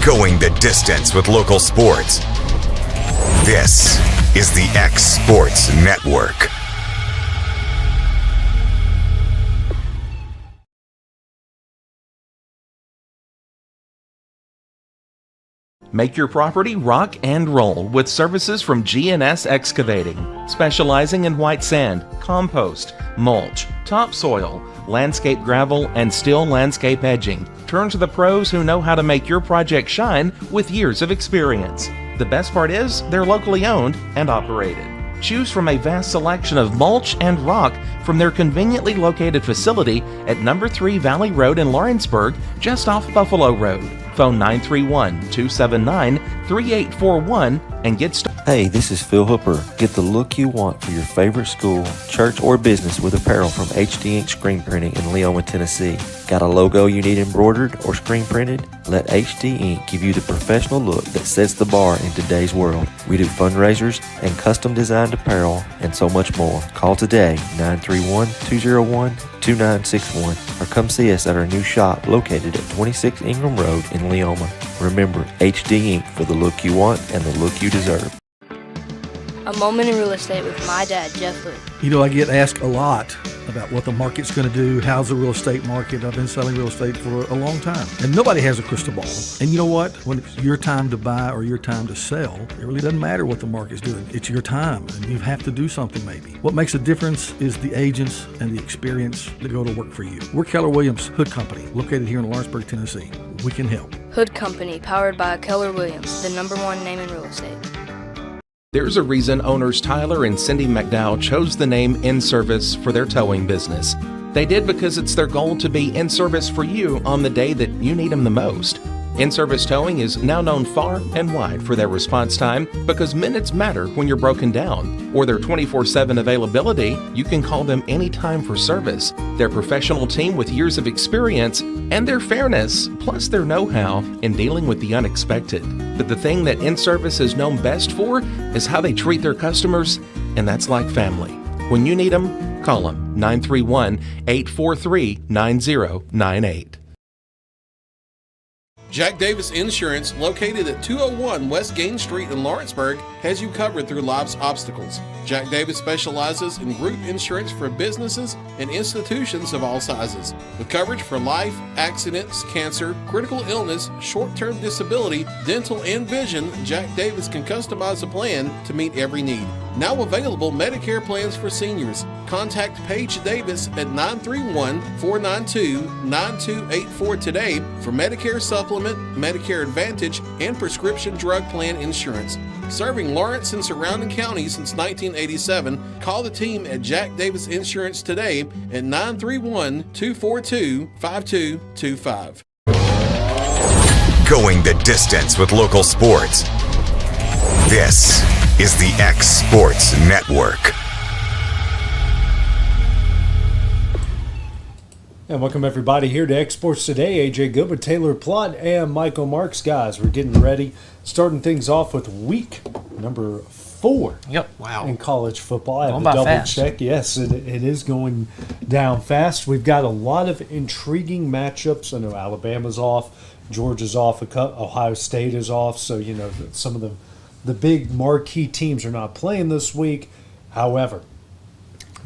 Going the distance with local sports. This is the X Sports Network. Make your property rock and roll with services from G&S Excavating, specializing in white sand, compost, mulch, topsoil, landscape gravel, and steel landscape edging. Turn to the pros who know how to make your project shine with years of experience. The best part is they're locally owned and operated. Choose from a vast selection of mulch and rock from their conveniently located facility at number 3 Valley Road in Lawrenceburg, just off Buffalo Road. Phone 931-279-3841 and get started. Hey, this is Phil Hooper. Get the look you want for your favorite school, church, or business with apparel from HD Ink Screen Printing in Leoma, Tennessee. Got a logo you need embroidered or screen printed? Let HD Ink give you the professional look that sets the bar in today's world. We do fundraisers and custom designed apparel and so much more. Call today, 931-201-2961, or come see us at our new shop located at 26 Ingram Road in Leoma. Remember, HD Ink for the look you want and the look you deserve. A moment in real estate with my dad, Jeff Hood. You know, I get asked a lot about what the market's going to do. How's the real estate market? I've been selling real estate for a long time, and nobody has a crystal ball. And you know what? When it's your time to buy or your time to sell, it really doesn't matter what the market's doing. It's your time, and you have to do something maybe. What makes a difference is the agents and the experience that go to work for you. We're Keller Williams Hood Company, located here in Lawrenceburg, Tennessee. We can help. Hood Company, powered by Keller Williams, the #1 name in real estate. There's a reason owners Tyler and Cindy McDowell chose the name In Service for their towing business. They did because it's their goal to be in service for you on the day that you need them the most. In-Service Towing is now known far and wide for their response time because minutes matter when you're broken down. Or their 24/7 availability, you can call them anytime for service. Their professional team with years of experience and their fairness, plus their know-how in dealing with the unexpected. But the thing that In-Service is known best for is how they treat their customers, and that's like family. When you need them, call them 931-843-9098. Jack Davis Insurance, located at 201 West Gain Street in Lawrenceburg, has you covered through life's obstacles. Jack Davis specializes in group insurance for businesses and institutions of all sizes. With coverage for life, accidents, cancer, critical illness, short-term disability, dental, and vision, Jack Davis can customize a plan to meet every need. Now available Medicare plans for seniors. Contact Paige Davis at 931-492-9284 today for Medicare Supplement, Medicare Advantage, and prescription drug plan insurance. Serving Lawrence and surrounding counties since 1987, call the team at Jack Davis Insurance today at 931-242-5225. Going the distance with local sports. This is the X Sports Network. And welcome everybody here to X Sports Today. AJ Goodwood, Taylor Plott, and Michael Marks. Guys, we're getting ready, starting things off with week number 4. Yep. Wow. In college football. I have Going to by double fast. check. Yes, it is going down fast. We've got a lot of intriguing matchups. I know Alabama's off, Georgia's off, Ohio State is off. So, you know, some of the big marquee teams are not playing this week. However,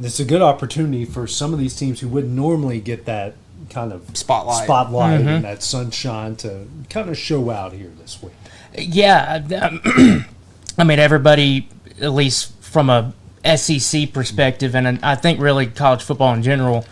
it's a good opportunity for some of these teams who wouldn't normally get that kind of spotlight and that sunshine to kind of show out here this week. Yeah, I mean, everybody, at least from a SEC perspective, and I think really college football in general,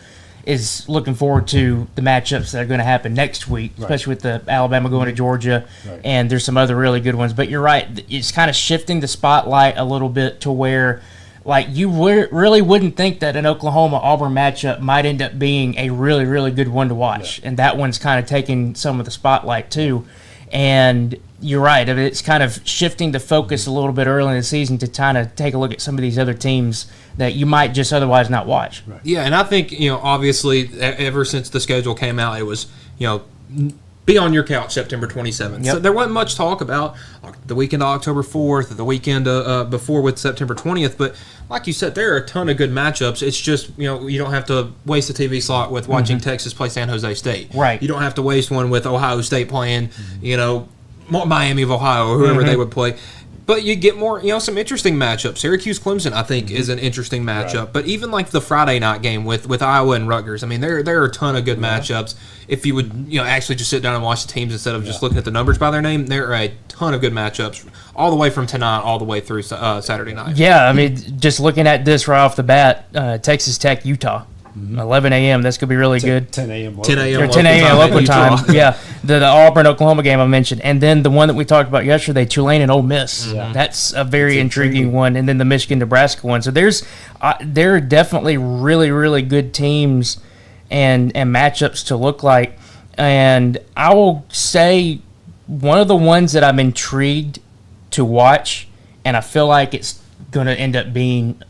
is looking forward to the matchups that are going to happen next week, especially with the Alabama going to Georgia, and there's some other really good ones. But you're right, it's kind of shifting the spotlight a little bit to where, like, you really wouldn't think that an Oklahoma-Auburn matchup might end up being a really, really good one to watch. Yeah. And that one's kind of taking some of the spotlight too. And you're right, I mean, it's kind of shifting the focus a little bit early in the season to kind of take a look at some of these other teams that you might just otherwise not watch. Right. Yeah, and I think, obviously, ever since the schedule came out, it was, be on your couch September 27th. Yep. So there wasn't much talk about the weekend of October 4th, the weekend before with September 20th. But like you said, there are a ton of good matchups. It's just, you don't have to waste a TV slot with watching Texas play San Jose State. Right. You don't have to waste one with Ohio State playing, Miami of Ohio or whoever they would play. But you get more, some interesting matchups. Syracuse-Clemson, I think, is an interesting matchup. Right. But even like the Friday night game with Iowa and Rutgers, I mean, there are a ton of good matchups. If you would, actually just sit down and watch the teams instead of just looking at the numbers by their name, there are a ton of good matchups all the way from tonight all the way through Saturday night. Yeah, I mean, just looking at this right off the bat, Texas Tech, Utah. 11 a.m. That's going to be really good. 10 a.m. local time. 10 a.m. local time. Yeah, the Auburn-Oklahoma game I mentioned. And then the one that we talked about yesterday, Tulane and Ole Miss. Yeah. That's a very intriguing one. And then the Michigan-Nebraska one. So there are definitely really, really good teams and matchups to look like. And I will say one of the ones that I'm intrigued to watch, and I feel like it's going to end up being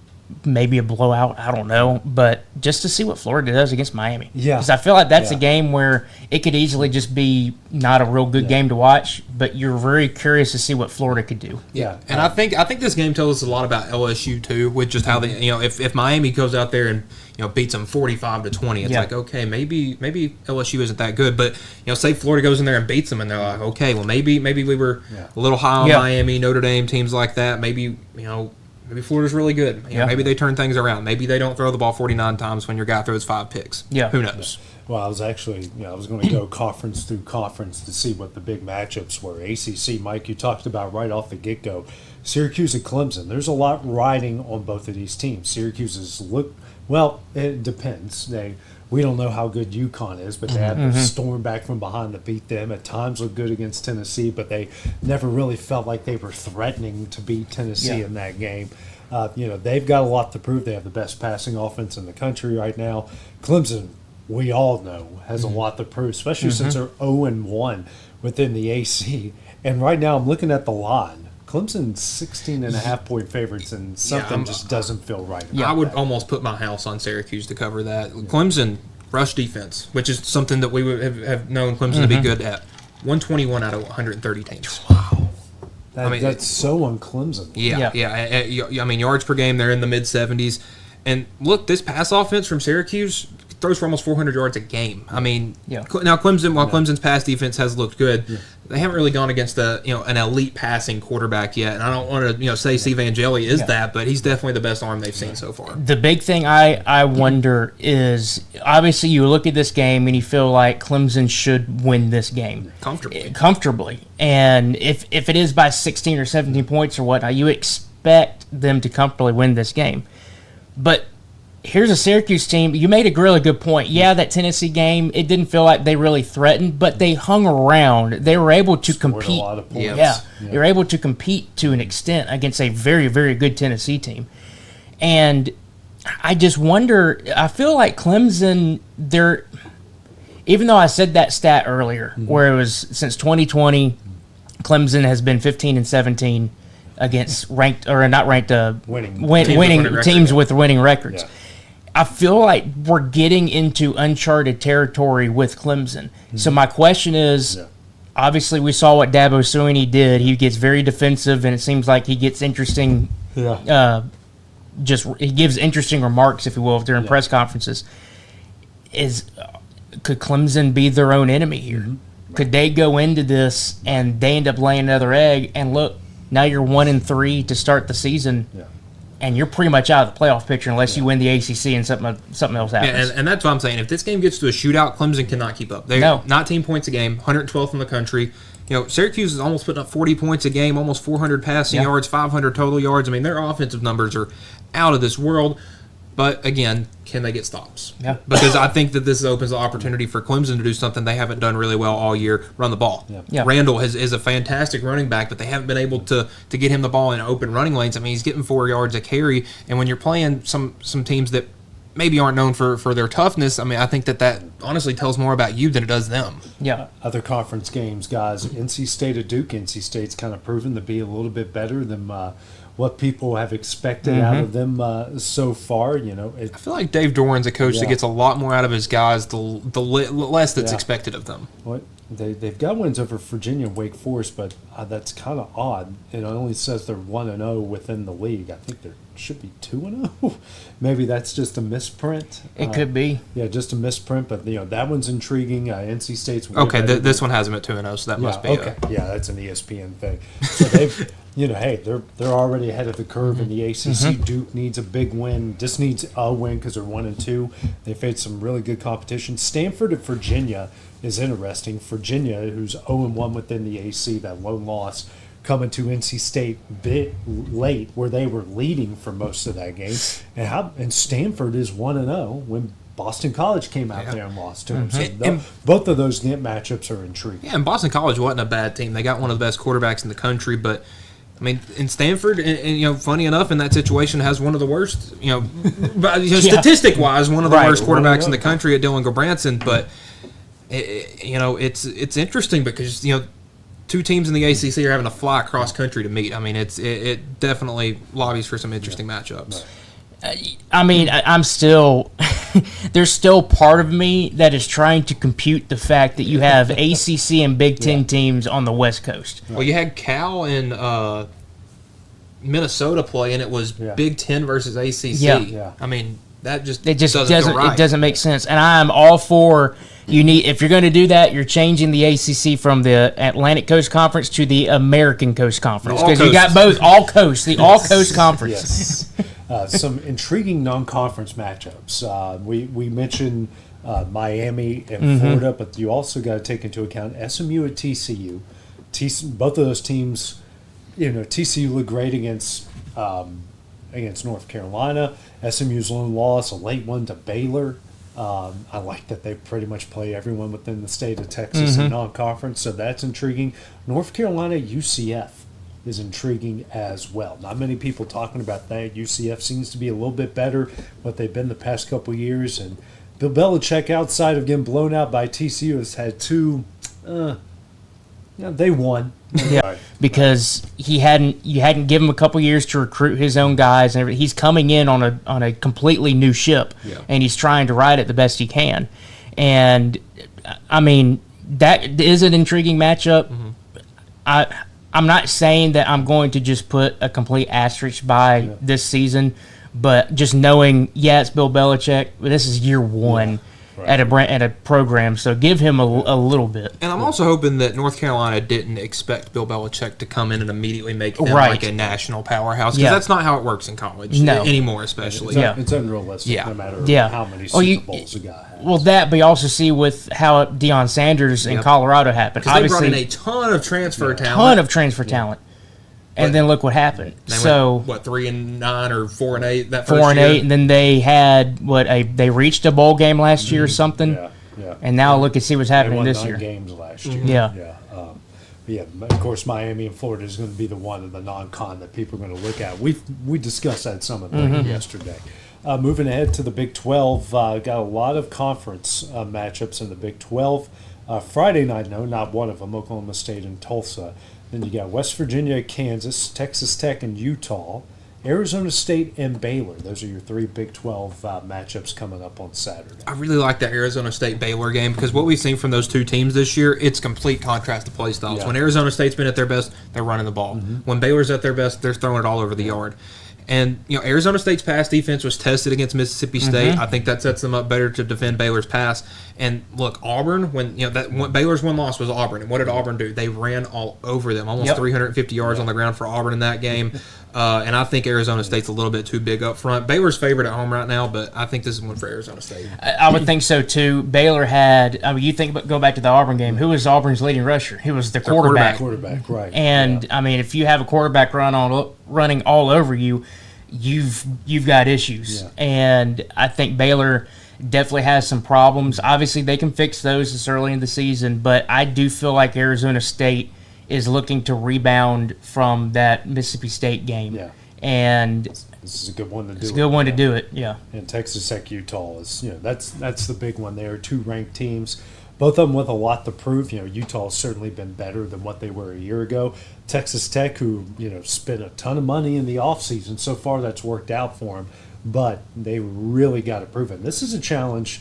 maybe a blowout, I don't know, but just to see what Florida does against Miami. Yeah. Because I feel like that's a game where it could easily just be not a real good game to watch, but you're very curious to see what Florida could do. Yeah. And I think this game tells us a lot about LSU too, with just how they, if Miami goes out there and beats them 45-20, it's like, okay, maybe LSU isn't that good, but say Florida goes in there and beats them, and they're like, okay, well maybe we were a little high on Miami, Notre Dame, teams like that. Maybe Florida's really good. Maybe they turn things around. Maybe they don't throw the ball 49 times when your guy throws 5 picks. Yeah. Who knows? Well, I was actually, I was going to go conference through conference to see what the big matchups were. ACC, Mike, you talked about right off the get-go. Syracuse and Clemson. There's a lot riding on both of these teams. Syracuse's it depends. We don't know how good UConn is, but they had to storm back from behind to beat them. At times looked good against Tennessee, but they never really felt like they were threatening to beat Tennessee in that game. They've got a lot to prove. They have the best passing offense in the country right now. Clemson, we all know, has a lot to prove, especially since they're 0-1 within the AC. And right now I'm looking at the line. Clemson's 16.5-point favorites, and something just doesn't feel right. I would almost put my house on Syracuse to cover that. Clemson rush defense, which is something that we would have known Clemson to be good at. 121 out of 130 teams. Wow. That's so on Clemson. Yeah. I mean, yards per game, they're in the mid-70s. And look, this pass offense from Syracuse throws for almost 400 yards a game. I mean, now Clemson's pass defense has looked good, they haven't really gone against an elite passing quarterback yet. And I don't want to say Steve Angeli is that, but he's definitely the best arm they've seen so far. The big thing I wonder is, obviously you look at this game and you feel like Clemson should win this game comfortably. And if it is by 16 or 17 points or whatnot, you expect them to comfortably win this game. But here's a Syracuse team. You made a really good point. Yeah, that Tennessee game, it didn't feel like they really threatened, but they hung around. They were able to compete. A lot of points. They were able to compete to an extent against a very, very good Tennessee team. And I just wonder, I feel like Clemson, even though I said that stat earlier, where it was since 2020, Clemson has been 15-17 against winning teams with winning records. Yeah. I feel like we're getting into uncharted territory with Clemson. So my question is, obviously we saw what Dabo Swinney did. He gets very defensive, and it seems like he gets interesting. He gives interesting remarks, if you will, during press conferences. Could Clemson be their own enemy here? Could they go into this and they end up laying another egg? And look, now you're 1-3 to start the season, and you're pretty much out of the playoff picture unless you win the ACC and something else happens. And that's what I'm saying. If this game gets to a shootout, Clemson cannot keep up. They're 19 points a game, 112th in the country. Syracuse is almost putting up 40 points a game, almost 400 passing yards, 500 total yards. I mean, their offensive numbers are out of this world. But, again, can they get stops? Yeah. Because I think that this opens the opportunity for Clemson to do something they haven't done really well all year, run the ball. Yeah. Randall is a fantastic running back, but they haven't been able to get him the ball in open running lanes. I mean, he's getting 4 yards a carry, and when you're playing some teams that maybe aren't known for their toughness, I mean, I think that honestly tells more about you than it does them. Yeah. Other conference games, guys, NC State at Duke. NC State's kind of proven to be a little bit better than what people have expected out of them so far. I feel like Dave Doran's a coach that gets a lot more out of his guys the less that's expected of them. they've got wins over Virginia and Wake Forest, but that's kind of odd. It only says they're 1-0 within the league. I think there should be 2-0. Maybe that's just a misprint. It could be. Yeah, just a misprint. But that one's intriguing. NC State's okay. This one has them at 2-0, so that must be okay. Yeah, that's an ESPN thing. So they've hey, they're already ahead of the curve in the ACC. Duke needs a big win. Just needs a win because they're 1-2. They faced some really good competition. Stanford and Virginia is interesting. Virginia, who's 0-1 within the AC, that lone loss coming to NC State bit late, where they were leading for most of that game, and Stanford is 1-0 when Boston College came out there and lost to them. So both of those matchups are intriguing. Yeah, and Boston College wasn't a bad team. They got one of the best quarterbacks in the country, but I mean, in Stanford, and funny enough, in that situation, has one of the worst, statistic-wise, one of the worst quarterbacks in the country at Dylan Gabranson. But it's interesting because two teams in the ACC are having to fly across country to meet. I mean, it definitely lobbies for some interesting matchups. I mean, I'm still there's still part of me that is trying to compute the fact that you have ACC and Big Ten teams on the West Coast. Well, you had Cal and Minnesota play, and it was Big Ten versus ACC. Yeah. I mean, that just doesn't feel right. It doesn't make sense. And I'm all for if you're going to do that, you're changing the ACC from the Atlantic Coast Conference to the American Coast Conference, because you got both all coast, the all coast conference. Yes. Some intriguing non-conference matchups. We mentioned Miami and Florida, but you also got to take into account SMU and TCU. Both of those teams, TCU looked great against North Carolina. SMU's lone loss, a late one to Baylor. I like that they pretty much play everyone within the state of Texas in non-conference, so that's intriguing. North Carolina, UCF is intriguing as well. Not many people talking about that. UCF seems to be a little bit better what they've been the past couple of years, and Bill Belichick, outside of getting blown out by TCU, has had two. They won. Yeah, because you hadn't given him a couple years to recruit his own guys, and he's coming in on a completely new ship, and he's trying to ride it the best he can. And I mean, that is an intriguing matchup. I'm not saying that I'm going to just put a complete asterisk by this season, but just knowing, it's Bill Belichick. This is year one at a program, so give him a little bit. And I'm also hoping that North Carolina didn't expect Bill Belichick to come in and immediately make them like a national powerhouse, because that's not how it works in college anymore, especially. It's unrealistic, no matter how many Super Bowls a guy has. Well, but you also see with how Deion Sanders in Colorado happened. Because they brought in a ton of transfer talent. And then look what happened. They went, 3-9 or 4-8 that first 4-8, year? and then they had they reached a bowl game last year or something. Yeah. And now look and see what's happening this year. They won 9 games last year. Yeah. Of course, Miami and Florida is going to be the one of the non-con that people are going to look at. We discussed that some of it yesterday. Moving ahead to the Big 12, got a lot of conference matchups in the Big 12. Friday night, no, not one of them, Oklahoma State and Tulsa. Then you got West Virginia, Kansas, Texas Tech, and Utah, Arizona State, and Baylor. Those are your 3 Big 12 matchups coming up on Saturday. I really like that Arizona State-Baylor game, because what we've seen from those two teams this year, it's complete contrast to play styles. When Arizona State's been at their best, they're running the ball. When Baylor's at their best, they're throwing it all over the yard. And Arizona State's pass defense was tested against Mississippi State. I think that sets them up better to defend Baylor's pass. And look, Auburn, when Baylor's one loss was Auburn, and what did Auburn do? They ran all over them, almost 350 yards on the ground for Auburn in that game. And I think Arizona State's a little bit too big up front. Baylor's favored at home right now, but I think this is one for Arizona State. I would think so too. Baylor had. You go back to the Auburn game. Who was Auburn's leading rusher? He was the quarterback. Quarterback, right? And I mean, if you have a quarterback running all over you, you've got issues. And I think Baylor definitely has some problems. Obviously, they can fix those this early in the season, but I do feel like Arizona State is looking to rebound from that Mississippi State game. And this is a good one to do. It's a good one to do it. And Texas Tech, Utah is that's the big one there. 2 ranked teams, both of them with a lot to prove. Utah has certainly been better than what they were a year ago. Texas Tech, who spent a ton of money in the offseason, so far that's worked out for them, but they really got to prove it. And this is a challenge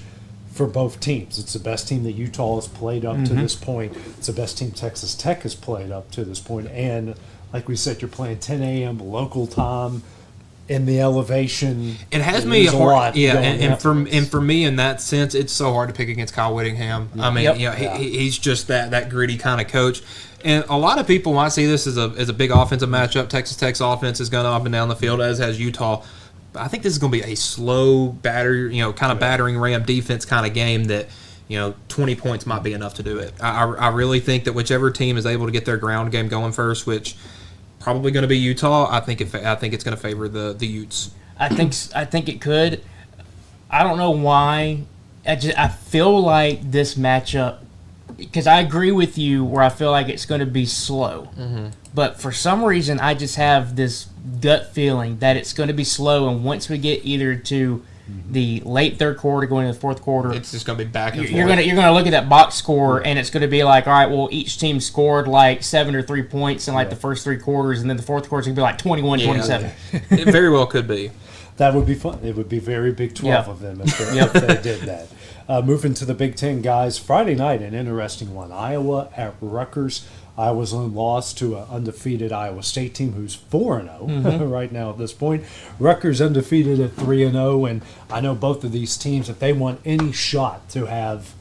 for both teams. It's the best team that Utah has played up to this point. It's the best team Texas Tech has played up to this point. And like we said, you're playing 10 a.m. local time in the elevation. It has me There's a hard, lot yeah, going and into for this. and for me in that sense, it's so hard to pick against Kyle Whittingham. I mean, he's just that gritty kind of coach. And a lot of people might see this as a big offensive matchup. Texas Tech's offense is going up and down the field, as has Utah. But I think this is going to be a slow battering ram defense kind of game that, 20 points might be enough to do it. I really think that whichever team is able to get their ground game going first, which probably going to be Utah, I think it's going to favor the Utes. I think it could. I don't know why. I feel like this matchup, because I agree with you where I feel like it's going to be slow. But for some reason, I just have this gut feeling that it's going to be slow, and once we get either to the late third quarter going into the fourth quarter, It's just going to be back and forth. you're gonna look at that box score, and it's going to be like, all right, well, each team scored like 7 or 3 points in like the first 3 quarters, and then the fourth quarter's going to be like 21-27. It very well could be. That would be fun. It would be very Big 12 of them if they did that. Moving to the Big Ten, guys. Friday night, an interesting one. Iowa at Rutgers. Iowa's only lost to an undefeated Iowa State team who's 4-0 right now at this point. Rutgers undefeated at 3-0, and I know both of these teams, if they want any shot to have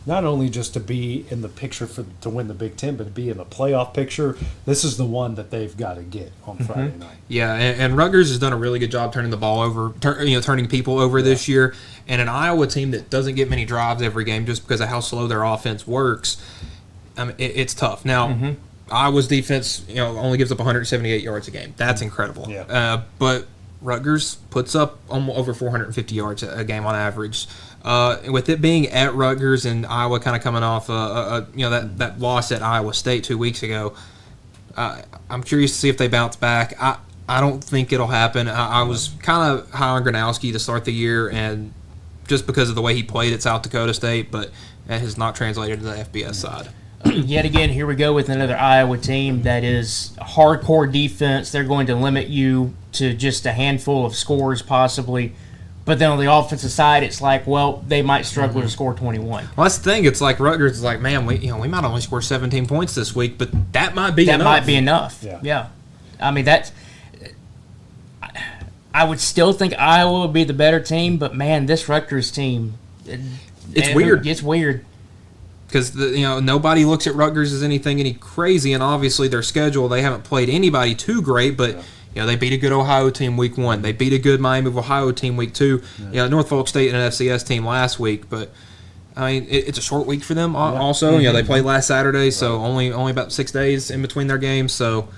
not only just to be in the picture to win the Big Ten, but to be in the playoff picture, this is the one that they've got to get on Friday night. Yeah, and Rutgers has done a really good job turning the ball over, turning people over this year. And an Iowa team that doesn't get many drives every game just because of how slow their offense works, I mean, it's tough. Now, Iowa's defense, only gives up 178 yards a game. That's incredible. Yeah. But Rutgers puts up almost over 450 yards a game on average. With it being at Rutgers and Iowa kind of coming off, that loss at Iowa State 2 weeks ago, I'm curious to see if they bounce back. I don't think it'll happen. I was kind of high on Gronowski to start the year, and just because of the way he played at South Dakota State, but that has not translated to the FBS side. Yet again, here we go with another Iowa team that is hardcore defense. They're going to limit you to just a handful of scores possibly. But then on the offensive side, it's like, well, they might struggle to score 21. Well, that's the thing. It's like Rutgers is like, man, we might only score 17 points this week, but that might be enough. That might be enough. Yeah. I mean, I would still think Iowa would be the better team, but man, this Rutgers team, it's weird. It's weird. Because nobody looks at Rutgers as any crazy, and obviously their schedule, they haven't played anybody too great, but they beat a good Ohio team week 1. They beat a good Miami of Ohio team week 2. Norfolk State and an FCS team last week, but I mean it's a short week for them. Also, they played last Saturday, so only about 6 days in between their games, so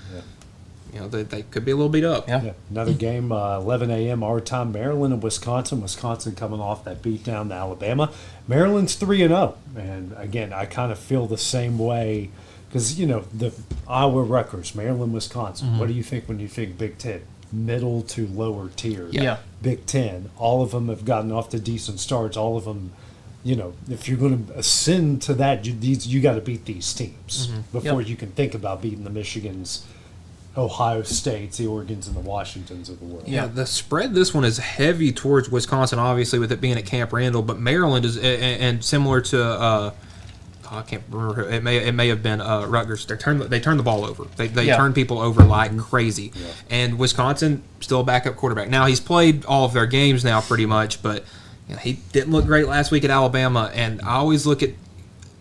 they could be a little beat up. Yeah. Another game, 11 a.m. our time, Maryland and Wisconsin. Wisconsin coming off that beat down to Alabama. Maryland's 3-0. And again, I kind of feel the same way because, the Iowa Rutgers, Maryland, Wisconsin. What do you think when you think Big Ten? Middle to lower tiers. Yeah. Big Ten. All of them have gotten off to decent starts. All of them, if you're going to ascend to that, you got to beat these teams before you can think about beating the Michigans, Ohio States, the Oregons, and the Washingtons of the world. Yeah, the spread this one is heavy towards Wisconsin, obviously, with it being at Camp Randall, but Maryland is, and similar to, I can't remember who, it may have been Rutgers. They turn the ball over. They turn people over like crazy. Yeah. And Wisconsin, still a backup quarterback. Now, he's played all of their games now pretty much, but he didn't look great last week at Alabama, and I always look at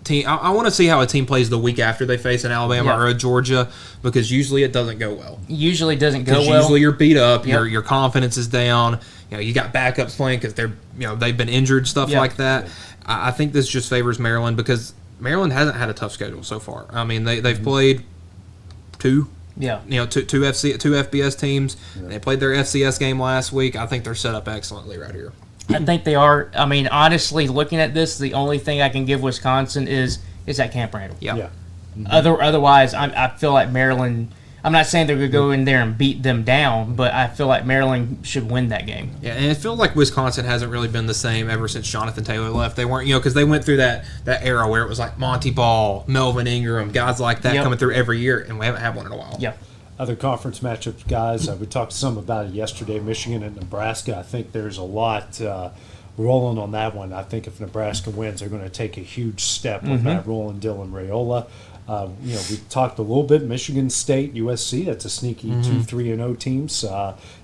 I want to see how a team plays the week after they face an Alabama or a Georgia, because usually it doesn't go well. Usually doesn't go well. Usually you're beat up, your confidence is down. You got backups playing because they've been injured, stuff like that. I think this just favors Maryland because Maryland hasn't had a tough schedule so far. I mean, they've played two FBS teams. Yeah. They played their FCS game last week. I think they're set up excellently right here. I think they are. I mean, honestly, looking at this, the only thing I can give Wisconsin is at Camp Randall. Yeah. Mm-hmm. Otherwise, I feel like Maryland. I'm not saying they're going to go in there and beat them down, but I feel like Maryland should win that game. Yeah, and it feels like Wisconsin hasn't really been the same ever since Jonathan Taylor left. They weren't, because they went through that era where it was like Monty Ball, Melvin Ingram, guys like that coming through every year, and we haven't had one in a while. Yeah. Other conference matchups, guys, we talked some about it yesterday, Michigan and Nebraska. I think there's a lot rolling on that one. I think if Nebraska wins, they're going to take a huge step with Matt Rule and Dylan Raiola. We talked a little bit. Michigan State, USC. That's a sneaky 2-3-0 teams.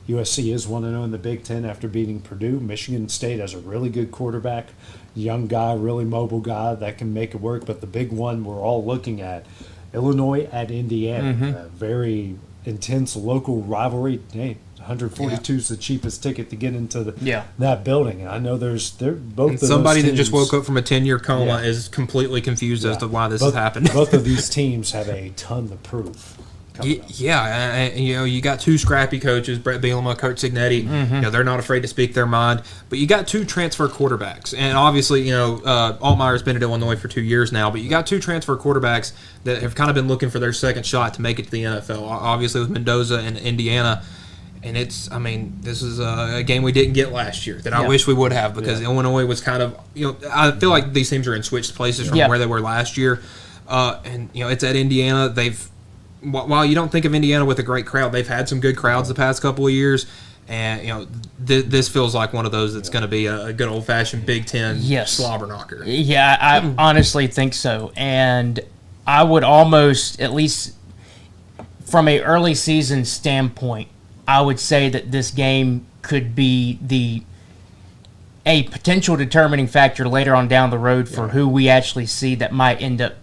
USC is 1-0 in the Big Ten after beating Purdue. Michigan State has a really good quarterback, young guy, really mobile guy that can make it work. But the big one we're all looking at, Illinois at Indiana. Very intense local rivalry. Hey, 142 is the cheapest ticket to get into that building. And I know they're both and of somebody those that just teams- woke up from a 10-year coma Yeah. is completely confused as to why this both, has happened. Both of these teams have a ton to prove. coming up. You got two scrappy coaches, Brett Bielema, Coach Cignetti. They're not afraid to speak their mind. But you got two transfer quarterbacks, and obviously, Altmaier's been at Illinois for 2 years now. But you got two transfer quarterbacks that have kind of been looking for their second shot to make it to the NFL. Obviously, with Mendoza and Indiana. And this is a game we didn't get last year that I wish we would have, because Illinois was kind of, I feel like these teams are in switched places from where they were last year. It's at Indiana. While you don't think of Indiana with a great crowd, they've had some good crowds the past couple of years. And, this feels like one of those that's going to be a good old-fashioned Big Ten slobber knocker. Yeah, I honestly think so. And I would almost, at least from a early season standpoint, I would say that this game could be a potential determining factor later on down the road for who we actually see that might end up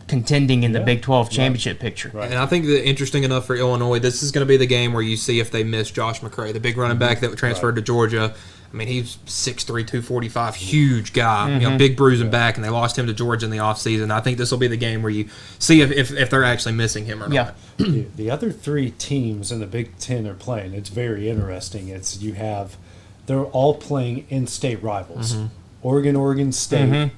contending in the Big 12 championship picture. Right. And I think that interesting enough for Illinois, this is going to be the game where you see if they miss Josh McCray, the big running back that transferred to Georgia. I mean, he's 6'3", 245, huge guy, big bruising back, and they lost him to Georgia in the offseason. I think this will be the game where you see if they're actually missing him or not. The other three teams in the Big Ten are playing. It's very interesting. They're all playing in-state rivals. Oregon State,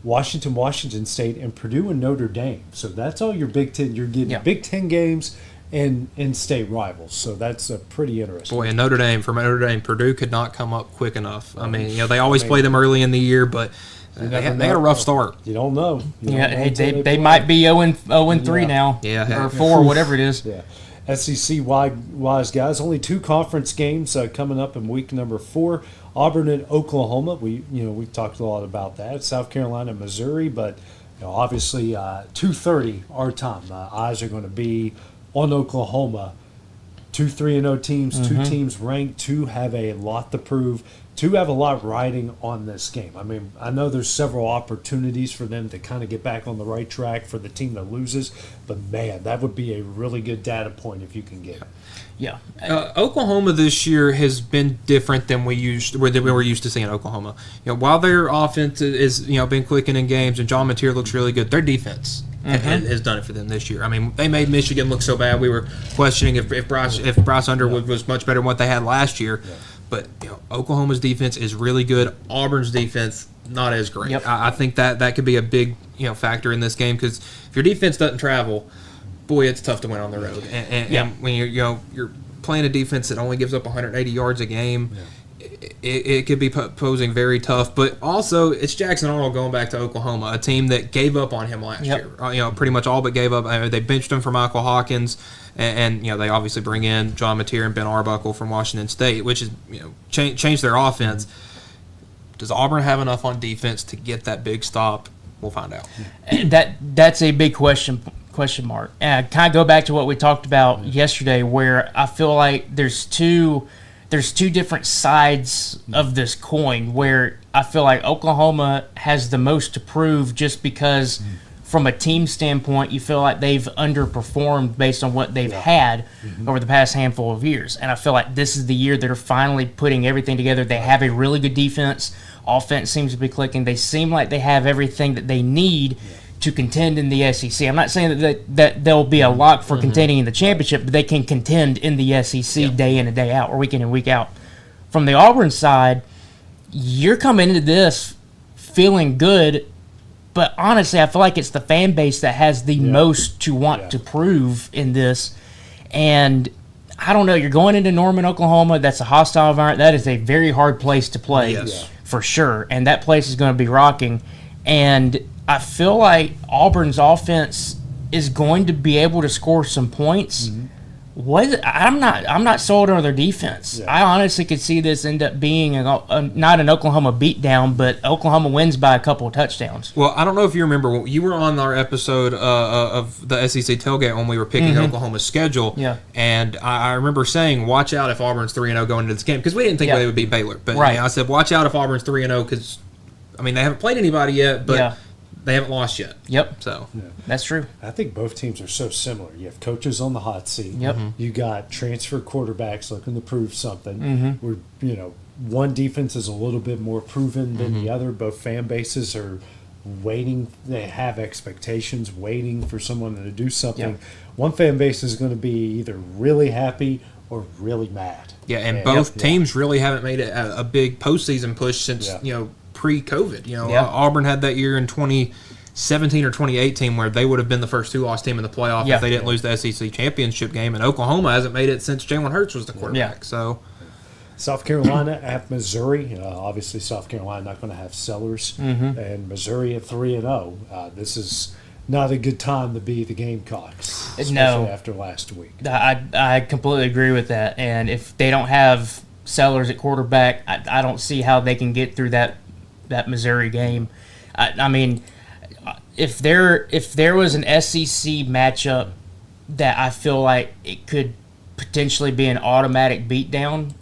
Washington State, and Purdue and Notre Dame. So that's all your Big Ten. You're getting Big Ten games and in-state rivals. So that's a pretty interesting. Boy, and Notre Dame, Purdue could not come up quick enough. I mean, they always play them early in the year, but they had a rough start. You don't know. They might be 0-3 now. Or 4, whatever it is. Yeah. SEC-wise, guys, only 2 conference games coming up in week number 4. Auburn and Oklahoma. We've talked a lot about that. South Carolina, Missouri, but obviously 2:30 our time. Eyes are going to be on Oklahoma. 2 3-0 teams, 2 teams ranked, 2 have a lot to prove, 2 have a lot riding on this game. I mean, I know there's several opportunities for them to kind of get back on the right track for the team that loses, but man, that would be a really good data point if you can get it. Yeah. Oklahoma this year has been different than we were used to seeing Oklahoma. While their offense is been clicking in games and John Mateer looks really good, their defense has done it for them this year. I mean, they made Michigan look so bad. We were questioning if Bryce Underwood was much better than what they had last year. Yeah. But Oklahoma's defense is really good. Auburn's defense not as great. Yep. I think that could be a big factor in this game, because if your defense doesn't travel, boy, it's tough to win on the road. And when you're playing a defense that only gives up 180 yards a game, it could be posing very tough. But also, it's Jackson Arnold going back to Oklahoma, a team that gave up on him last year. Pretty much all but gave up. They benched him for Michael Hawkins, and they obviously bring in John Mateer and Ben Arbuckle from Washington State, which is changed their offense. Does Auburn have enough on defense to get that big stop? We'll find out. That's a big question mark. And kind of go back to what we talked about yesterday, where I feel like there's two different sides of this coin, where I feel like Oklahoma has the most to prove, just because from a team standpoint, you feel like they've underperformed based on what they've had over the past handful of years. And I feel like this is the year they're finally putting everything together. They have a really good defense. Offense seems to be clicking. They seem like they have everything that they need to contend in the SEC. I'm not saying that they'll be a lock for contending in the championship, but they can contend in the SEC day in and day out, or week in and week out. From the Auburn side, you're coming into this feeling good, but honestly, I feel like it's the fan base that has the most to want to prove in this. And I don't know, you're going into Norman, Oklahoma. That's a hostile environment. That is a very hard place to play, for sure. And that place is going to be rocking. And I feel like Auburn's offense is going to be able to score some points, I'm not sold on their defense. Yeah. I honestly could see this end up being not an Oklahoma beatdown, but Oklahoma wins by a couple of touchdowns. Well, I don't know if you remember, you were on our episode of the SEC Tailgate when we were picking Oklahoma's schedule. Yeah. And I remember saying, watch out if Auburn's 3-0 going into this game, because we didn't think they would beat Baylor. But right. I said, watch out if Auburn's 3-0, because, I mean, they haven't played anybody yet, but they haven't lost yet. Yep. So that's true. I think both teams are so similar. You have coaches on the hot seat. Yep. You got transfer quarterbacks looking to prove something. Where one defense is a little bit more proven than the other. Both fan bases are waiting. They have expectations, waiting for someone to do something. Yep. One fan base is going to be either really happy or really mad. Yeah, and both teams really haven't made a big postseason push since pre-COVID. Auburn had that year in 2017 or 2018 where they would have been the first two-loss team in the playoff if they didn't lose the SEC championship game. And Oklahoma hasn't made it since Jalen Hurts was the quarterback. So, South Carolina at Missouri. Obviously, South Carolina not going to have Sellers, and Missouri at 3-0. This is not a good time to be the Gamecocks, especially after last week. I completely agree with that. And if they don't have Sellers at quarterback, I don't see how they can get through that Missouri game. I mean, if there was an SEC matchup that I feel like it could potentially be an automatic beatdown,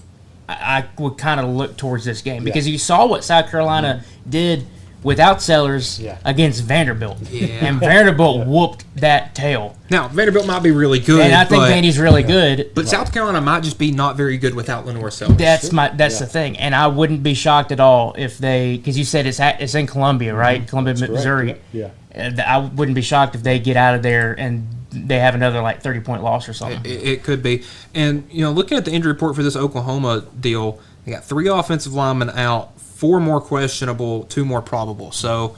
I would kind of look towards this game because you saw what South Carolina did without Sellers against Vanderbilt, and Vanderbilt whooped that tail. Now Vanderbilt might be really good, and I think Vandy's really good, but South Carolina might just be not very good without Lenore Sellers. That's the thing, and I wouldn't be shocked at all if they, because you said it's in Columbia, right? Columbia, Missouri. Yeah. I wouldn't be shocked if they get out of there and they have another 30-point loss or something. It could be. And looking at the injury report for this Oklahoma deal, they got 3 offensive linemen out, 4 more questionable, 2 more probable. So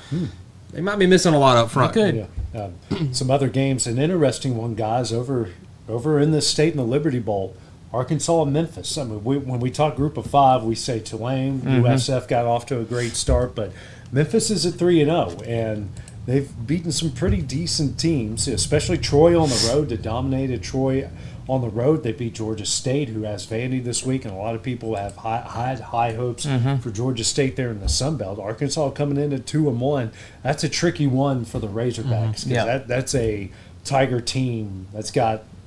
they might be missing a lot up front. They could. Yeah. Some other games, an interesting one, guys, over in the state in the Liberty Bowl, Arkansas and Memphis. I mean, when we talk Group of 5, we say Tulane, USF got off to a great start, but Memphis is at 3-0, and they've beaten some pretty decent teams, especially Troy on the road. They dominated Troy on the road. They beat Georgia State, who has Vandy this week, and a lot of people have high hopes for Georgia State there in the Sun Belt. Arkansas coming in at 2-1. That's a tricky one for the Razorbacks because that's a Tiger team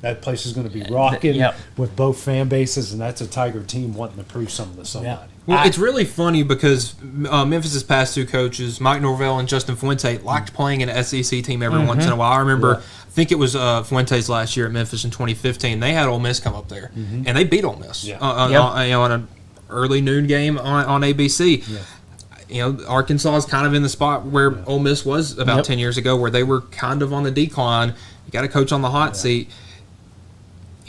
that place is going to be rocking with both fan bases, and that's a Tiger team wanting to prove something to somebody. Well, it's really funny because Memphis' past 2 coaches, Mike Norvell and Justin Fuente, liked playing an SEC team every once in a while. I remember, I think it was Fuente's last year at Memphis in 2015. They had Ole Miss come up there, and they beat Ole Miss on an early noon game on ABC. Yeah. Arkansas is kind of in the spot where Ole Miss was about 10 years ago, where they were kind of on the decline. You got a coach on the hot seat.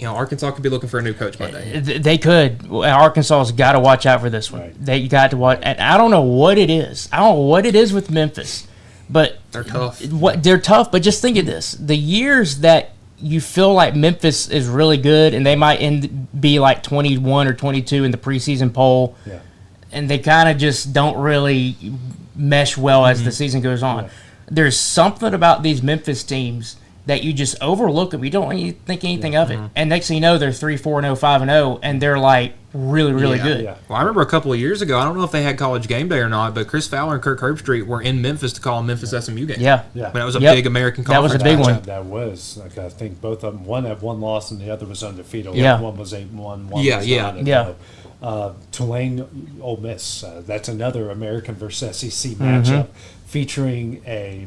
Arkansas could be looking for a new coach Monday. They could. Arkansas's got to watch out for this one. Right. They got to watch. And I don't know what it is. I don't know what it is with Memphis, but they're tough. They're tough. But just think of this: the years that you feel like Memphis is really good, and they might be like 21 or 22 in the preseason poll, and they kind of just don't really mesh well as the season goes on. Yeah. There's something about these Memphis teams that you just overlook them. You don't think anything of it. And next thing you know, they're 3-4-0, 5-0, and they're really, really good. Yeah. Well, I remember a couple of years ago, I don't know if they had College Game Day or not, but Chris Fowler and Kirk Herbstreit were in Memphis to call a Memphis SMU game. Yeah. But that was a big American conference. That was a big one. That was. I think both of them, one had 1 loss and the other was undefeated. Yeah. One was 8-1, one was 9-0. Tulane, Ole Miss. That's another American versus SEC matchup. Featuring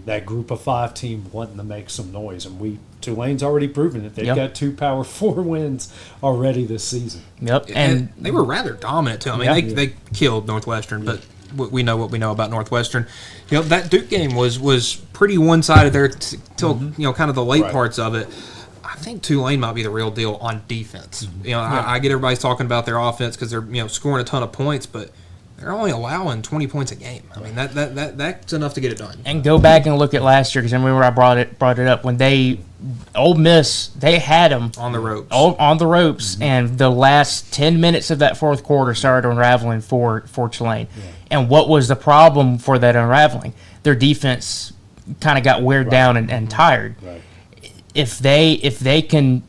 that Group of 5 team wanting to make some noise, and Tulane's already proven it. They've got 2 Power 4 wins already this season. Yep, and they were rather dominant too. I mean, they killed Northwestern, but we know what we know about Northwestern. That Duke game was pretty one-sided there till kind of the late parts of it. I think Tulane might be the real deal on defense. I get everybody's talking about their offense because they're scoring a ton of points, but they're only allowing 20 points a game. I mean, that's enough to get it done. And go back and look at last year, because I remember I brought it up when Ole Miss, they had them on the ropes. On the ropes, and the last 10 minutes of that fourth quarter started unraveling for Tulane. Yeah. And what was the problem for that unraveling? Their defense kind of got weared down and tired. Right. If they can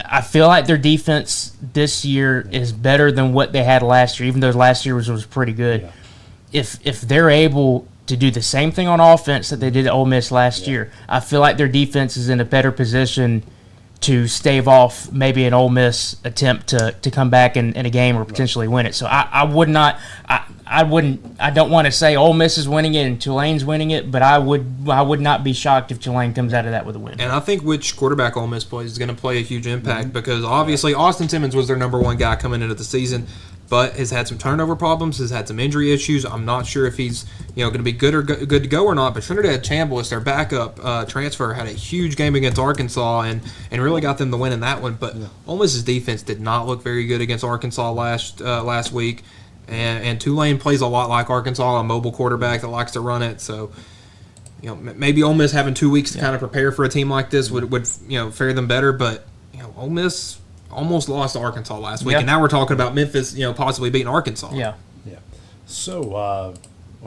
I feel like their defense this year is better than what they had last year, even though last year was pretty good. Yeah. If they're able to do the same thing on offense that they did at Ole Miss last year, I feel like their defense is in a better position to stave off maybe an Ole Miss attempt to come back in a game or potentially win it. So I don't want to say Ole Miss is winning it and Tulane's winning it, but I would not be shocked if Tulane comes out of that with a win. And I think which quarterback Ole Miss plays is going to play a huge impact because obviously Austin Simmons was their number one guy coming into the season, but has had some turnover problems, has had some injury issues. I'm not sure if he's going to be good to go or not. But Trinidad Chambliss, their backup transfer, had a huge game against Arkansas and really got them the win in that one. But Ole Miss's defense did not look very good against Arkansas last week. And Tulane plays a lot like Arkansas, a mobile quarterback that likes to run it. So, maybe Ole Miss having 2 weeks to kind of prepare for a team like this would fare them better. But Ole Miss almost lost to Arkansas last week, and now we're talking about Memphis, possibly beating Arkansas. Yeah. So, oh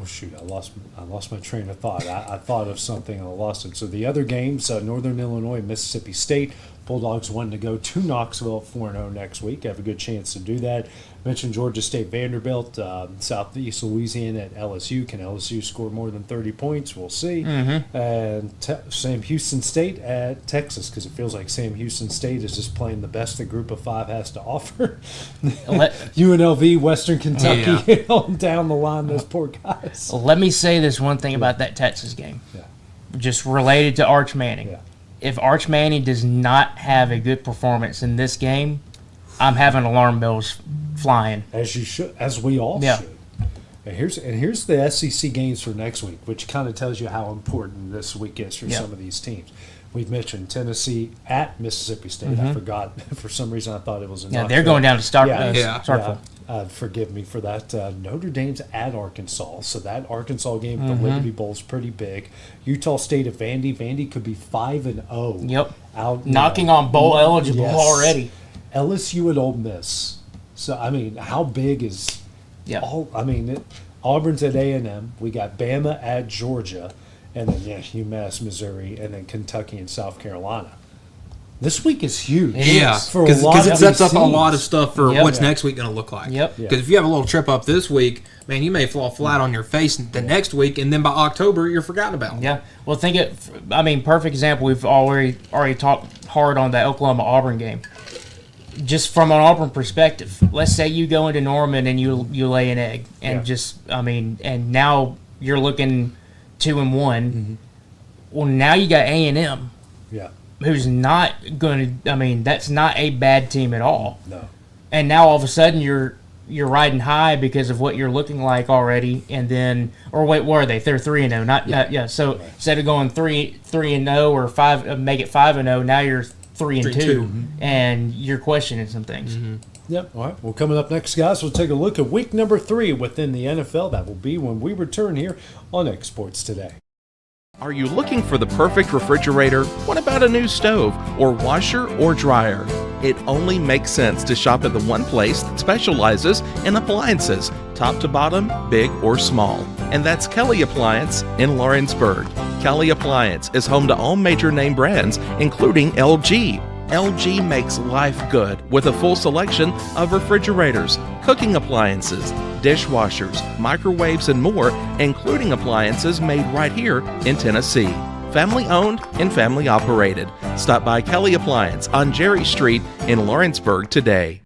shoot, I lost my train of thought. I thought of something and I lost it. So the other games, Northern Illinois, Mississippi State. Bulldogs wanting to go to Knoxville 4-0 next week. Have a good chance to do that. Mentioned Georgia State, Vanderbilt, Southeast Louisiana at LSU. Can LSU score more than 30 points? We'll see. And Sam Houston State at Texas, because it feels like Sam Houston State is just playing the best the Group of Five has to offer. UNLV, Western Kentucky, down the line, those poor guys. Let me say this one thing about that Texas game, just related to Arch Manning. If Arch Manning does not have a good performance in this game, I'm having alarm bells flying. As you should, as we all should. And here's the SEC games for next week, which kind of tells you how important this week is for some of these teams. We've mentioned Tennessee at Mississippi State. I forgot. For some reason, I thought it was in they're going down to Starkville. Forgive me for that. Notre Dame's at Arkansas, so that Arkansas game at the Liberty Bowl is pretty big. Utah State at Vandy. Vandy could be 5-0. Yep. Out knocking on bowl eligible already. LSU at Ole Miss. So I mean, how big is? Auburn's at A&M. We got Bama at Georgia, and then UMass, Missouri, and then Kentucky and South Carolina. This week is huge. Because it sets up a lot of stuff for what's next week going to look like. Because if you have a little trip up this week, man, you may fall flat on your face the next week, and then by October, you're forgotten about. Yeah. Well, perfect example, we've already talked hard on that Oklahoma-Auburn game. Just from an Auburn perspective, let's say you go into Norman and you lay an egg, and and now you're looking 2-1. Well, now you got A&M. Who's not going to? That's not a bad team at all. No. And now all of a sudden you're riding high because of what you're looking like already, and then what are they? They're 3-0. So instead of going 3-0 or 5, make it 5-0. Now you're 3-2, and you're questioning some things. Yep. All right. Well, coming up next, guys, we'll take a look at week number 3 within the NFL. That will be when we return here on Exports Today. Are you looking for the perfect refrigerator? What about a new stove or washer or dryer? It only makes sense to shop at the one place that specializes in appliances, top to bottom, big or small. And that's Kelly Appliance in Lawrenceburg. Kelly Appliance is home to all major name brands, including LG. LG makes life good with a full selection of refrigerators, cooking appliances, dishwashers, microwaves, and more, including appliances made right here in Tennessee. Family owned and family operated. Stop by Kelly Appliance on Jerry Street in Lawrenceburg today.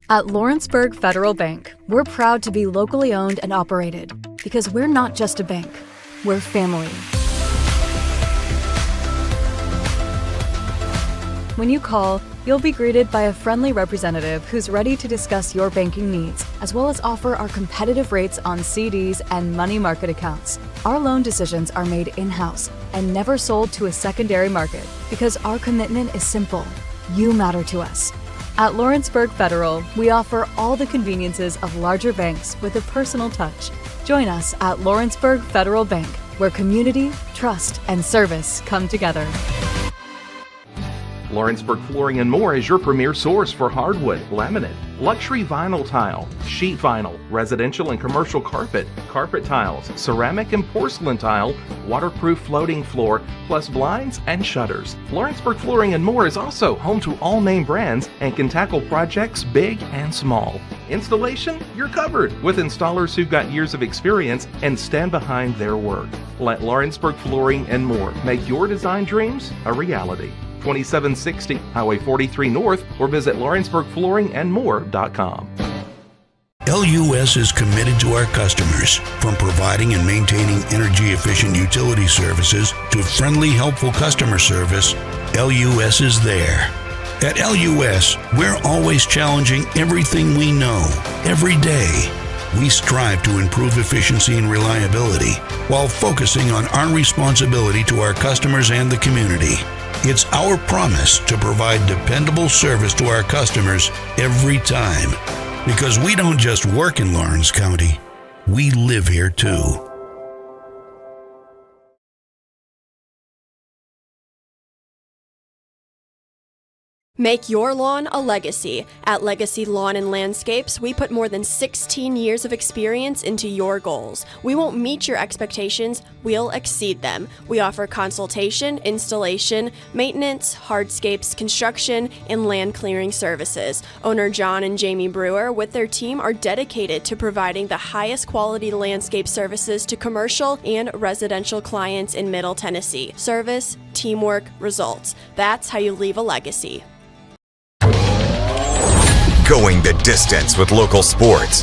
At Lawrenceburg Federal Bank, we're proud to be locally owned and operated because we're not just a bank, we're family. When you call, you'll be greeted by a friendly representative who's ready to discuss your banking needs, as well as offer our competitive rates on CDs and money market accounts. Our loan decisions are made in-house and never sold to a secondary market because our commitment is simple. You matter to us. At Lawrenceburg Federal, we offer all the conveniences of larger banks with a personal touch. Join us at Lawrenceburg Federal Bank, where community, trust, and service come together. Lawrenceburg Flooring and More is your premier source for hardwood, laminate, luxury vinyl tile, sheet vinyl, residential and commercial carpet, carpet tiles, ceramic and porcelain tile, waterproof floating floor, plus blinds and shutters. Lawrenceburg Flooring and More is also home to all name brands and can tackle projects big and small. Installation, you're covered with installers who've got years of experience and stand behind their work. Let Lawrenceburg Flooring and More make your design dreams a reality. 2760 Highway 43 North, or visit lawrenceburgflooringandmore.com. LUS is committed to our customers, from providing and maintaining energy-efficient utility services to friendly, helpful customer service. LUS is there. At LUS, we're always challenging everything we know, every day. We strive to improve efficiency and reliability while focusing on our responsibility to our customers and the community. It's our promise to provide dependable service to our customers every time. Because we don't just work in Lawrence County, we live here too. Make your lawn a legacy. At Legacy Lawn and Landscapes, we put more than 16 years of experience into your goals. We won't meet your expectations, we'll exceed them. We offer consultation, installation, maintenance, hardscapes, construction, and land clearing services. Owner John and Jamie Brewer with their team are dedicated to providing the highest quality landscape services to commercial and residential clients in Middle Tennessee. Service, teamwork, results. That's how you leave a legacy. Going the distance with local sports.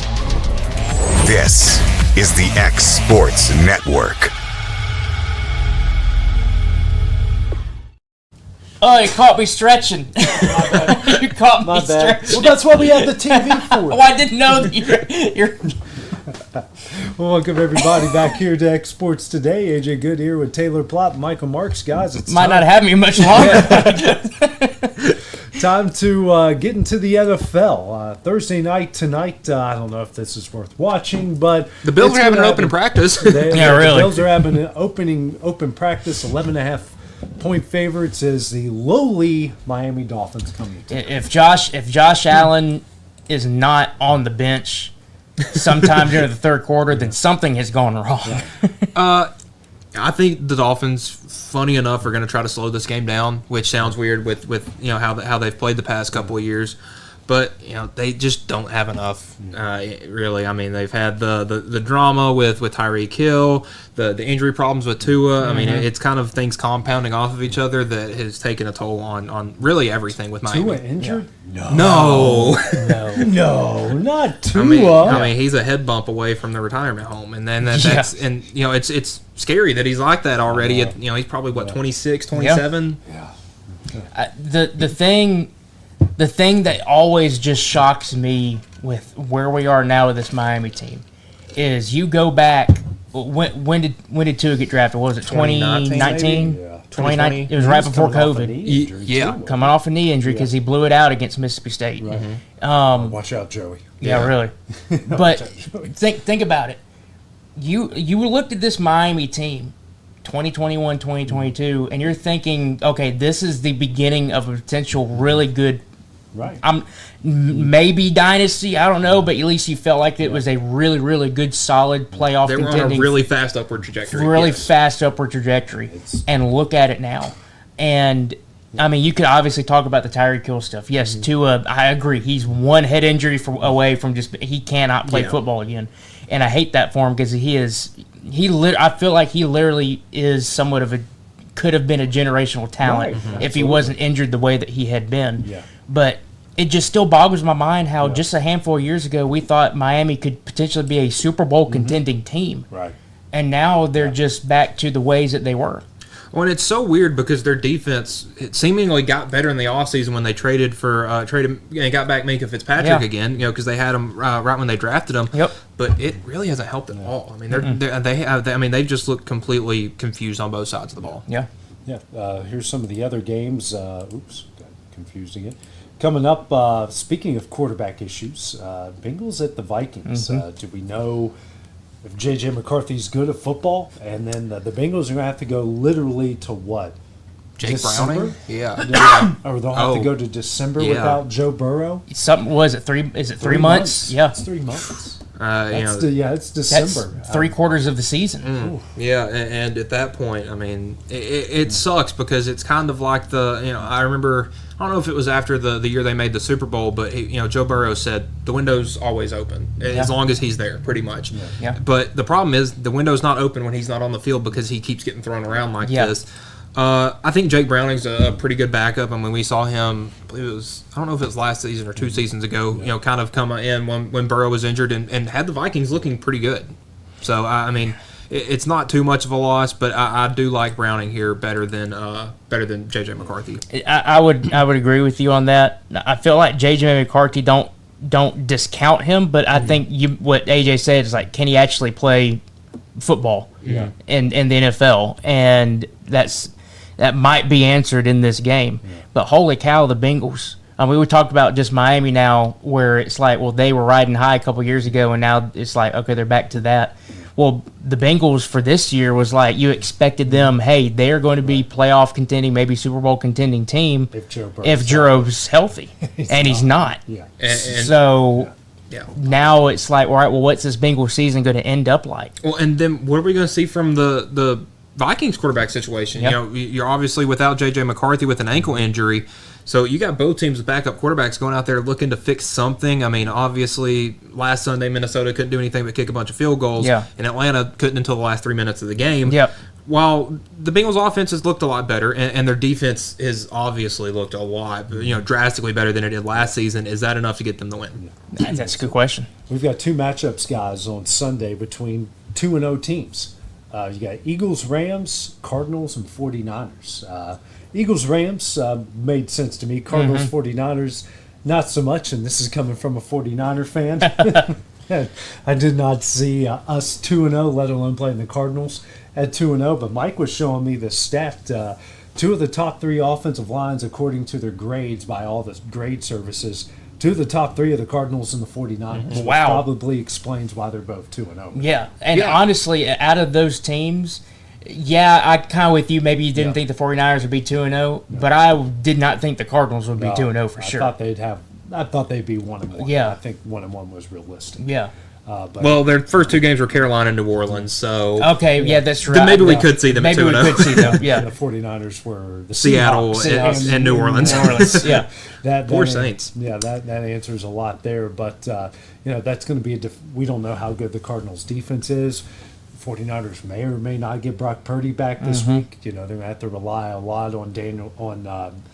This is the X Sports Network. Oh, you caught me stretching. You caught me stretching. Well, that's why we have the TV for. Oh, I didn't know that you're Well, welcome everybody back here to X Sports Today. AJ Good here with Taylor Plott, Michael Marks. Guys, it's might time. not have me much longer. Time to get into the NFL. Thursday night tonight, I don't know if this is worth watching, but the Bills are having an open practice. Really. The Bills are having an open practice. 11.5-point favorites as the lowly Miami Dolphins coming to. If Josh Allen is not on the bench sometime during the third quarter, then something has gone wrong. I think the Dolphins, funny enough, are going to try to slow this game down, which sounds weird with how they've played the past couple of years. But they just don't have enough, really. I mean, they've had the drama with Tyreek Hill, the injury problems with Tua. Mm-hmm. I mean, it's kind of things compounding off of each other that has taken a toll on really everything with Miami. Tua injured? Yeah. No, not Tua. I mean, he's a head bump away from the retirement home, and then that's it's scary that he's like that already. He's probably 26, 27. Yeah. The thing that always just shocks me with where we are now with this Miami team is you go back. When did Tua get drafted? What was it, 2019? Yeah. 2019. It was right before COVID. Yeah, coming off a knee injury because he blew it out against Mississippi State. Right. Watch out, Joey. Yeah, really. But think about it. You looked at this Miami team, 2021, 2022, and you're thinking, okay, this is the beginning of a potential really good. Right. Maybe dynasty, I don't know, but at least you felt like it was a really, really good, solid playoff. They were on a really fast upward trajectory. Fast upward trajectory. And look at it now. And, I mean, you could obviously talk about the Tyreek Hill stuff. Yes, Tua, I agree. He's one head injury away from he cannot play football again. And I hate that for him because I feel like he literally is somewhat of could have been a generational talent if he wasn't injured the way that he had been. Yeah. But it just still boggles my mind how just a handful of years ago we thought Miami could potentially be a Super Bowl contending team. Right. And now they're just back to the ways that they were. Well, and it's so weird because their defense it seemingly got better in the offseason when they traded and got back Minka Fitzpatrick again, because they had him right when they drafted him. Yep. But it really hasn't helped at all. I mean, they've just looked completely confused on both sides of the ball. Yeah. Yeah. Here's some of the other games. Oops, got confused again. Coming up, speaking of quarterback issues, Bengals at the Vikings. Do we know if J.J. McCarthy's good at football? And then the Bengals are going to have to go literally to what? Jake December? Browning? Yeah. Or they'll have to go to December without Joe Burrow? Something was it 3 is it 3 months? Yeah. It's 3 months. It's December. That's 3/4 of the season. Yeah, and at that point, I mean, it sucks because it's kind of like I remember, I don't know if it was after the year they made the Super Bowl, but Joe Burrow said the window's always open as long as he's there, pretty much. Yeah. But the problem is the window's not open when he's not on the field because he keeps getting thrown around like this. I think Jake Browning's a pretty good backup. I mean, we saw him, I believe I don't know if it was last season or 2 seasons ago, kind of come in when Burrow was injured and had the Vikings looking pretty good. So, I mean, it's not too much of a loss, but I do like Browning here better than J.J. McCarthy. I would agree with you on that. I feel like J.J. McCarthy don't discount him, but I think what AJ said is like, can he actually play football in the NFL? And that might be answered in this game. But holy cow, the Bengals. We talked about just Miami now, where it's like, well, they were riding high a couple years ago, and now it's like, okay, they're back to that. Well, the Bengals for this year was like, you expected them, hey, they're going to be playoff contending, maybe Super Bowl contending team if Joe's healthy. And he's not. Yeah. Now it's like, all right, well, what's this Bengals season going to end up like? Well, and then what are we going to see from the Vikings quarterback situation? Yep. You're obviously without J.J. McCarthy with an ankle injury, so you got both teams with backup quarterbacks going out there looking to fix something. I mean, obviously, last Sunday Minnesota couldn't do anything but kick a bunch of field goals, and Atlanta couldn't until the last 3 minutes of the game. Yep. While the Bengals' offense has looked a lot better, and their defense has obviously looked a lot, drastically better than it did last season, is that enough to get them the win? That's a good question. We've got 2 matchups, guys, on Sunday between 2-0 teams. You got Eagles, Rams, Cardinals, and 49ers. Eagles, Rams made sense to me. Cardinals, 49ers, not so much, and this is coming from a 49er fan. I did not see us 2-0, let alone playing the Cardinals at 2-0, but Mike was showing me the stat. 2 of the top 3 offensive lines, according to their grades by all the grade services, 2 of the top 3 of the Cardinals and the 49ers. Wow. Probably explains why they're both 2-0. Yeah, and honestly, out of those teams, I kind of with you. Maybe you didn't think the 49ers would be 2-0, but I did not think the Cardinals would be 2-0 for sure. I thought they'd be 1-1. Yeah. I think 1-1 was realistic. Yeah. Well, their first 2 games were Carolina and New Orleans, so that's right. Then maybe we could see them at 2-0. Maybe we could see them. Yeah. The 49ers were the Seattle Seahawks and New Orleans. Yeah. Poor Saints. Yeah, that answers a lot there, but that's going to be we don't know how good the Cardinals defense is. 49ers may or may not get Brock Purdy back this week. They're going to have to rely a lot on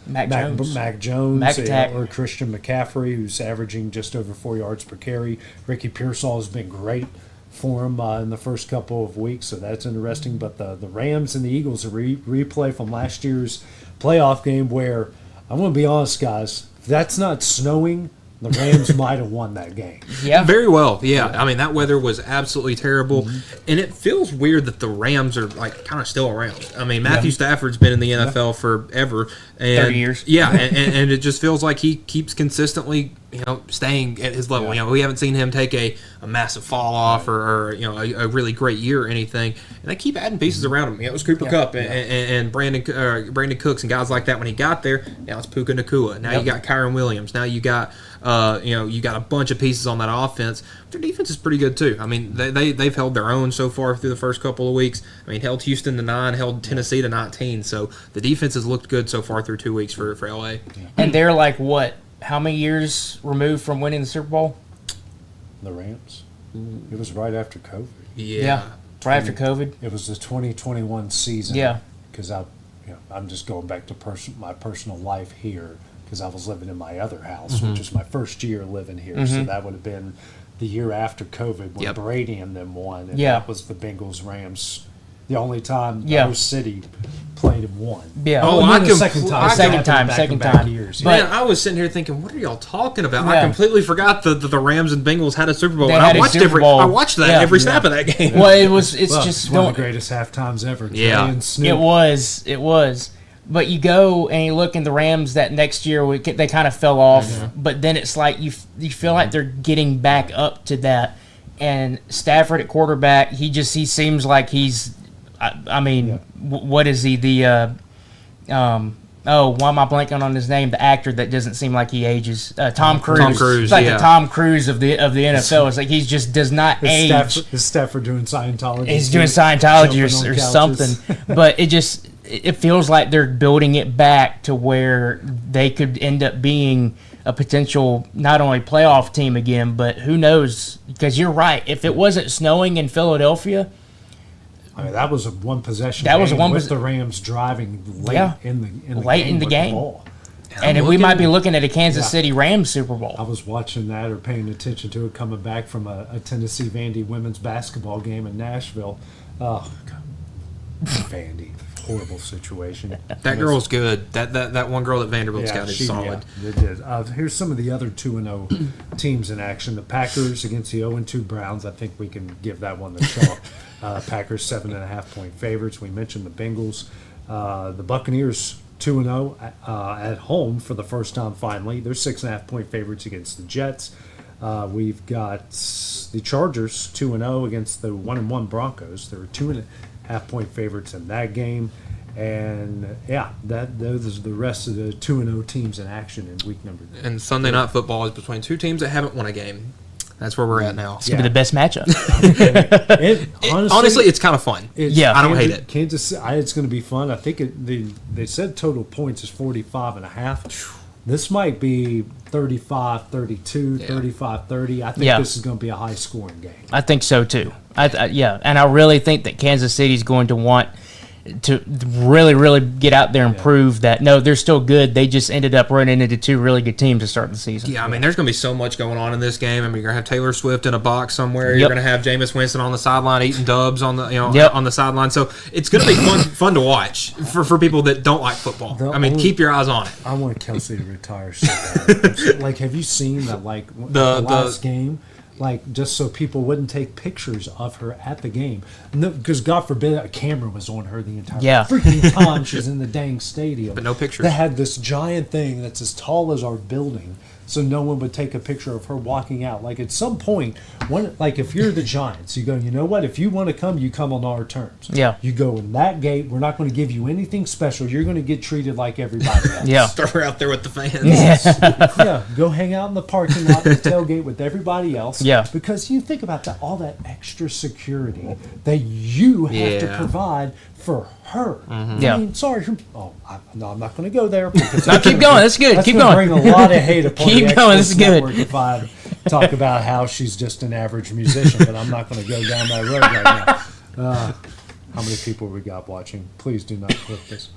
Mac Jones or Christian McCaffrey, who's averaging just over 4 yards per carry. Ricky Pearsall has been great for him in the first couple of weeks, so that's interesting. But the Rams and the Eagles, a replay from last year's playoff game where, I'm going to be honest, guys, if that's not snowing, the Rams might have won that game. Yeah. Very well. Yeah. I mean, that weather was absolutely terrible. And it feels weird that the Rams are like kind of still around. I mean, Matthew Stafford's been in the NFL forever. And 30 years. Yeah. and it just feels like he keeps consistently, staying at his level. We haven't seen him take a massive fall off or a really great year or anything. And they keep adding pieces around him. It was Cooper Kupp and Brandon Cooks and guys like that when he got there. Now it's Puka Nacua. Now you got Kyron Williams. Now you got you got a bunch of pieces on that offense. Their defense is pretty good too. I mean, they've held their own so far through the first couple of weeks. I mean, held Houston to 9, held Tennessee to 19. So the defense has looked good so far through 2 weeks for LA. And they're like what? How many years removed from winning the Super Bowl? The Rams. It was right after COVID. Yeah. Right after COVID. It was the 2021 season. Yeah. Because I'm just going back to my personal life here. because I was living in my other house, which is my first year living here. So that would have been the year after COVID when Brady and them won. And that was the Bengals-Rams. The only time the host city played and won. Yeah. The second time. Years. Man, I was sitting here thinking, what are y'all talking about? I completely forgot that the Rams and Bengals had a Super Bowl. And I watched every snap of that game. Well, it's just one of the greatest halfttimes ever. Yeah. It was. But you go and you look in the Rams that next year, they kind of fell off. But then it's like you feel like they're getting back up to that. And Stafford at quarterback, he seems like he's. What is he? Why am I blanking on his name? The actor that doesn't seem like he ages. Tom Cruise. Tom Cruise. It's like the Tom Cruise of the NFL. It's like he just does not age. Is Stafford doing Scientology? He's doing Scientology or something. But it feels like they're building it back to where they could end up being a potential not only playoff team again, but who knows? Because you're right. If it wasn't snowing in Philadelphia. I mean, that was a one possession. With the Rams driving late in the game. And we might be looking at a Kansas City Rams Super Bowl. I was watching that or paying attention to it coming back from a Tennessee Vandy women's basketball game in Nashville. Oh, God. Vandy. Horrible situation. That girl's good. That one girl that Vanderbilt's got is solid. Yeah, it did. Here's some of the other 2-0 teams in action. The Packers against the 0-2 Browns. I think we can give that one the chalk. Packers 7.5-point favorites. We mentioned the Bengals. The Buccaneers 2-0 at home for the first time finally. They're 6.5-point favorites against the Jets. We've got the Chargers 2-0 against the 1-1 Broncos. They're 2.5-point favorites in that game. And those are the rest of the 2-0 teams in action in week number 2. And Sunday Night Football is between two teams that haven't won a game. That's where we're at now. It's going to be the best matchup. Honestly, it's kind of fun. I don't hate it. Kansas, it's going to be fun. I think they said total points is 45.5. This might be 35-32, 35-30. I think this is going to be a high-scoring game. I think so, too. And I really think that Kansas City is going to want to really, really get out there and prove that, no, they're still good. They just ended up running into two really good teams to start the season. Yeah, I mean, there's going to be so much going on in this game. I mean, you're going to have Taylor Swift in a box somewhere. You're going to have Jameis Winston on the sideline eating dubs on the on the sideline. So it's going to be fun to watch for people that don't like football. Keep your eyes on it. I want Kelsey to retire so bad. Like, have you seen the last game? Like, just so people wouldn't take pictures of her at the game. Because, God forbid, a camera was on her the entire freaking time she's in the dang stadium. But no pictures. They had this giant thing that's as tall as our building, so no one would take a picture of her walking out. Like, at some point, if you're the Giants, you go, you know what? If you want to come, you come on our terms. Yeah. You go in that gate. We're not going to give you anything special. You're going to get treated like everybody else. Yeah. Start her out there with the fans. Yeah. Go hang out in the parking lot, the tailgate with everybody else. Yeah. Because you think about that, all that extra security that you have to provide for her. Mm-hmm. I mean, sorry. I'm not going to go there. No, keep going. That's good. That's keep going. Bring a lot of hate upon keep the going. This is good. If I talk about how she's just an average musician, but I'm not going to go down that road right now. How many people we got watching? Please do not clip this.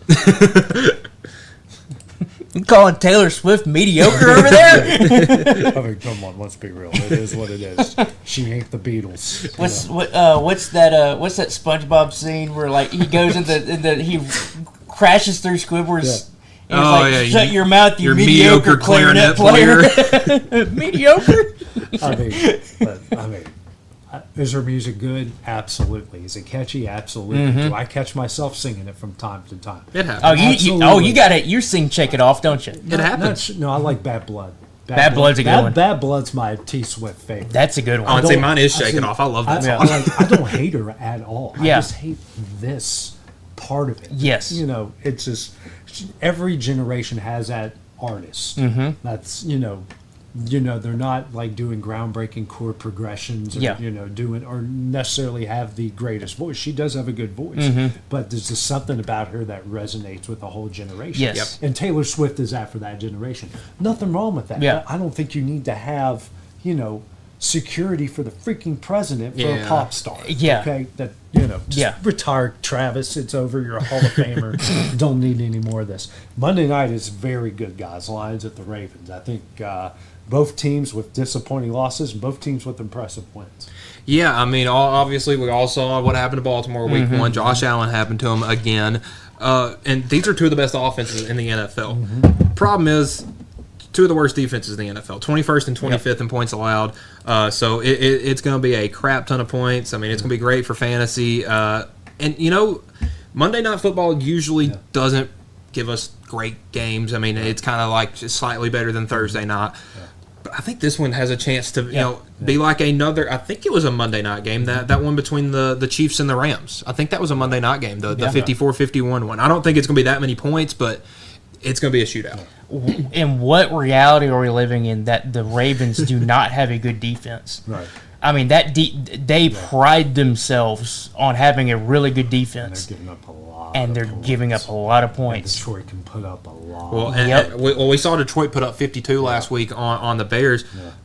You calling Taylor Swift mediocre over there? I mean, come on, let's be real. It is what it is. She ain't the Beatles. What's that SpongeBob scene where like he goes into he crashes through Squidward's? And shut your mouth, you mediocre clarinet player. Mediocre. I mean, is her music good? Absolutely. Is it catchy? Absolutely. Mm-hmm. Do I catch myself singing it from time to time? It happens. You got it. You sing "Shake It Off," don't you? It happens. No, I like Bad Blood. Bad Blood's a good one. Bad Blood's my T Swift favorite. That's a good one. I would say mine is "Shake It Off." I love that song. I don't hate her at all. I just hate this part of it. Yes. It's just every generation has that artist. Mm-hmm. That's they're not like doing groundbreaking chord progressions or doing or necessarily have the greatest voice. She does have a good voice, but there's just something about her that resonates with the whole generation. Yes. And Taylor Swift is after that generation. Nothing wrong with that. Yeah. I don't think you need to have security for the freaking president for a pop star. Yeah. Okay, that just retire Travis. It's over. You're a Hall of Famer. Don't need any more of this. Monday night is very good, guys. Lions at the Ravens. I think both teams with disappointing losses and both teams with impressive wins. Yeah, I mean, obviously we all saw what happened to Baltimore week one. Josh Allen happened to him again. And these are two of the best offenses in the NFL. Problem is, two of the worst defenses in the NFL, 21st and 25th in points allowed. So it's going to be a crap ton of points. I mean, it's going to be great for fantasy. And, Monday Night Football usually doesn't give us great games. I mean, it's kind of like just slightly better than Thursday night. But I think this one has a chance to, be like another. I think it was a Monday night game, that one between the Chiefs and the Rams. I think that was a Monday night game, the 54-51 one. I don't think it's going to be that many points, but it's going to be a shootout. In what reality are we living in that the Ravens do not have a good defense? Right. I mean, they pride themselves on having a really good defense. And they're giving up a lot of points. And Detroit can put up a lot. Well, we saw Detroit put up 52 last week on the Bears.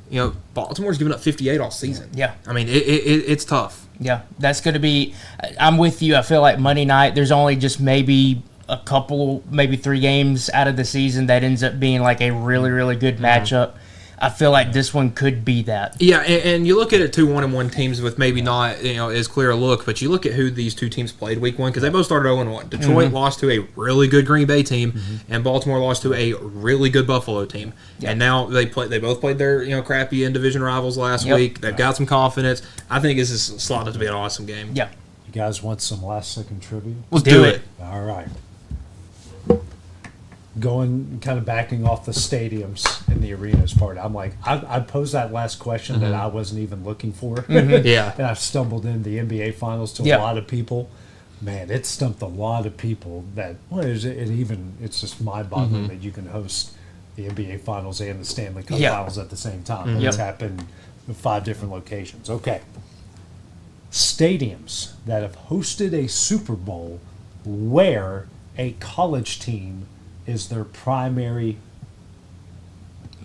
Yeah. Baltimore's given up 58 all season. Yeah. I mean, it's tough. Yeah, that's going to be – I'm with you. I feel like Monday night there's only just maybe a couple, maybe 3 games out of the season that ends up being like a really, really good matchup. I feel like this one could be that. Yeah, and you look at it, 2 1-1 teams with maybe not as clear a look, but you look at who these two teams played week one because they both started 0-1. Detroit lost to a really good Green Bay team, and Baltimore lost to a really good Buffalo team. Yep. And now they both played their crappy in division rivals last week. They've got some confidence. I think this is slotted to be an awesome game. Yeah. You guys want some last second trivia? Let's do it. All right. Going kind of backing off the stadiums and the arenas part, I'm like, I posed that last question that I wasn't even looking for. Yeah. And I've stumbled in the NBA Finals to a lot of people. Man, it stumped a lot of people that, it's just mind-boggling that you can host the NBA Finals and the Stanley Cup Finals at the same time. It's happened in 5 different locations. Okay. Stadiums that have hosted a Super Bowl where a college team is their primary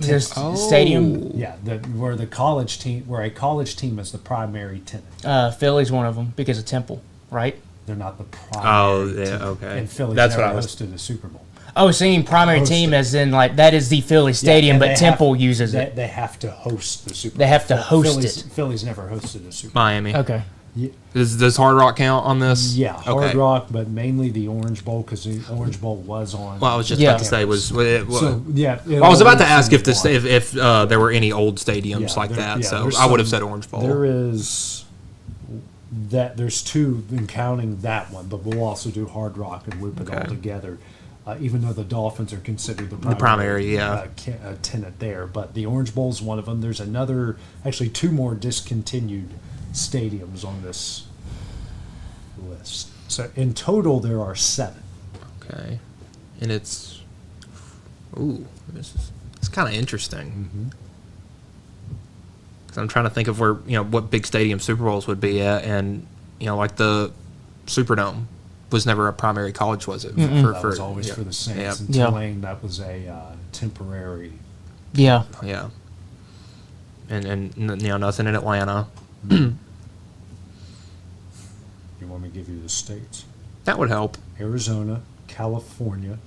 stadium. Yeah, where a college team is the primary tenant. Philly's one of them because of Temple, right? They're not the primary. Oh, yeah, okay. And Philly's That's never what I was hosted a Super Bowl. Oh, saying primary team as in like that is the Philly stadium, but Temple uses it. They have to host the Super Bowl. They have to host it. Philly's never hosted a Super Bowl. Miami. Okay. Yeah. Does Hard Rock count on this? Yeah, Hard Rock, but mainly the Orange Bowl because the Orange Bowl was on. Well, I was just about to say I was about to ask if there were any old stadiums like that. So I would have said Orange Bowl. There's 2 in counting that one, but we'll also do Hard Rock and loop it all together. Even though the Dolphins are considered the primary tenant there, but the Orange Bowl is one of them. There's actually 2 more discontinued stadiums on this list. So in total, there are 7. Okay, and it's kind of interesting. Because I'm trying to think of where what big stadium Super Bowls would be at, and like the Superdome was never a primary college, was it? That was always for the Saints. And Tulane, that was a temporary. Yeah. Yeah. And nothing in Atlanta. You want me to give you the states? That would help. Arizona, California.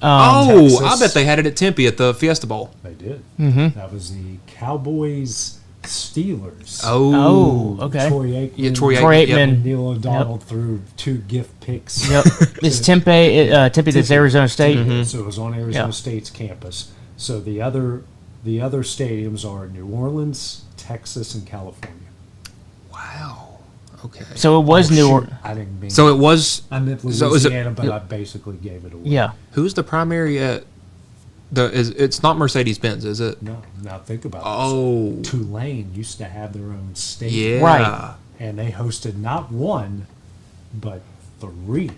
I bet they had it at Tempe at the Fiesta Bowl. They did. That was the Cowboys Steelers. Oh, okay. Troy Aikman. Troy Aikman. Neil O'Donnell threw 2 gift picks. Yep. It's Tempe. That's Arizona State. So it was on Arizona State's campus. So the other stadiums are New Orleans, Texas, and California. Wow. Okay. So it was New Orleans. I didn't mean. So it was. I meant Louisiana, but I basically gave it away. Yeah. Who's the primary at? It's not Mercedes-Benz, is it? No. Now think about it. Tulane used to have their own stadium. Yeah. Right. And they hosted not 1, but 3.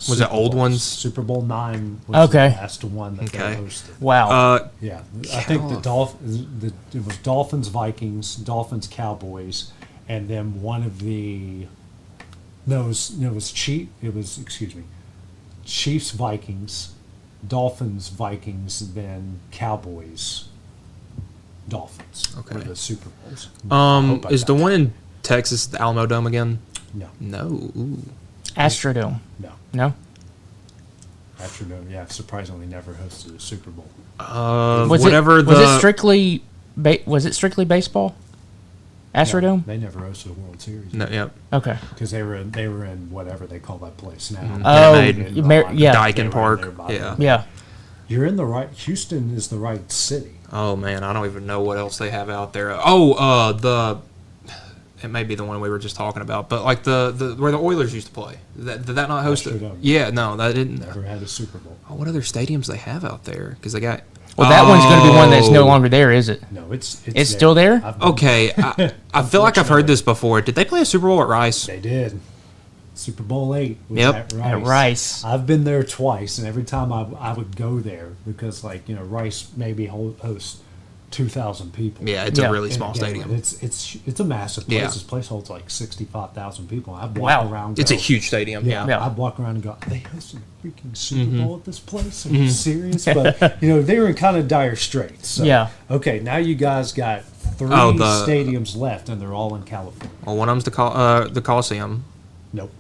Was it old ones? Super Bowl 9 was the last one that they hosted. Wow. Yeah. I think it was Dolphins, Vikings, Dolphins, Cowboys, and then one of the Chiefs, Vikings, Dolphins, Vikings, then Cowboys Dolphins Okay. were the Super Bowls. I hope I Is got the that. one in Texas the Alamo Dome again? No. No. Ooh. Astrodome. No. No. Astrodome, yeah, surprisingly never hosted a Super Bowl. Was it strictly baseball? Astrodome? No, they never hosted a World Series. No, yep. Okay. Because they were in whatever they call that place now. Daikin Park. Yeah. Yeah. You're in the right. Houston is the right city. Oh man, I don't even know what else they have out there. It may be the one we were just talking about, but like the where the Oilers used to play. Did that not host it? Yeah, no, that didn't. Never had a Super Bowl. Oh, what other stadiums they have out there? Because they got. Well, that one's going to be one that's no longer there, is it? No, it's still there. Okay, I feel like I've heard this before. Did they play a Super Bowl at Rice? They did. Super Bowl 8 was Yep. at Rice. At Rice. I've been there twice, and every time I would go there because, Rice maybe hosts 2,000 people. Yeah, it's a really small again, stadium. It's a massive place. Yeah. This place holds like 65,000 people. I'd walk around. It's a huge stadium. Yeah. I'd walk around and go, they hosted a freaking Super Bowl at this place? Are you serious? But they were in kind of dire straits. So, Yeah. Okay, now you guys got three stadiums left, and they're all in California. Well, one of them's the Coliseum. Nope.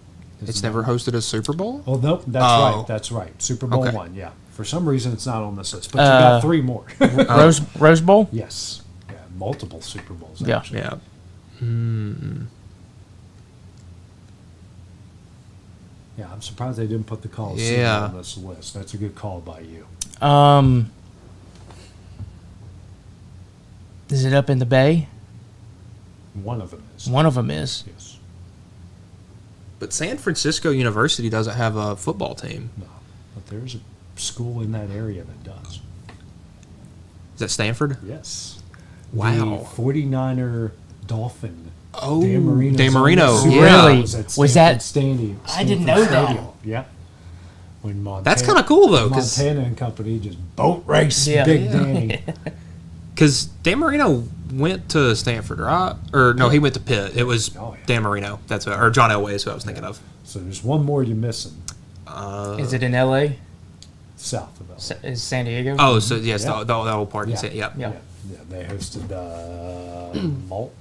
It's never hosted a Super Bowl? Oh, nope. That's right. Super Bowl 1, yeah. For some reason, it's not on this list, but you got 3 more. Rose Bowl? Yes. Yeah, multiple Super Bowls, Yeah. actually. Yeah. Yeah, I'm surprised they didn't put the Coliseum on this list. That's a good call by you. Is it up in the Bay? One of them is. One of them is. Yes. But San Francisco University doesn't have a football team. No, but there's a school in that area that does. Is that Stanford? Yes. Wow. The 49er Dolphin. Oh, Dan Marino's Dan Marino. own Super Yeah. Bowl Was at that- Stanford I didn't know that. Stadium. Yeah. When Montana, That's kind of cool, though. Cause, Montana and company just boat race Yeah. Big Danny. Because Dan Marino went to Stanford, right? Or no, he went to Pitt. It was Dan Marino. That's what, or John Elway is who I was thinking of. So there's one more you're missing. Is it in L.A.? South of LA. Is San Diego? Oh, so yes, Yeah. the old part. Yeah. Yep. Yeah. Yeah, they hosted Malt.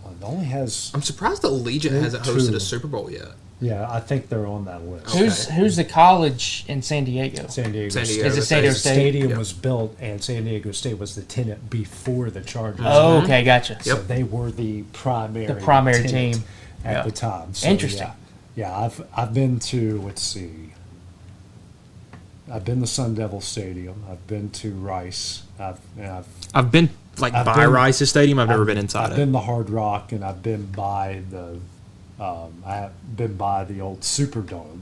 It only has. I'm surprised the Allegiant hasn't hosted a Super Bowl yet. Yeah, I think they're on that list. Who's the college in San Diego? San Diego. San State. Diego. Is it San Diego State? Stadium Yep. was built, and San Diego State was the tenant before the Chargers. Oh, okay, gotcha. So they were the primary primary tenant team. at Yeah. the time. So, Interesting. Yeah, I've been to, let's see. I've been to Sun Devil Stadium. I've been to Rice. I've been by Rice's stadium. I've never been inside I've it. been to Hard Rock, and I've been by I've been by the old Superdome,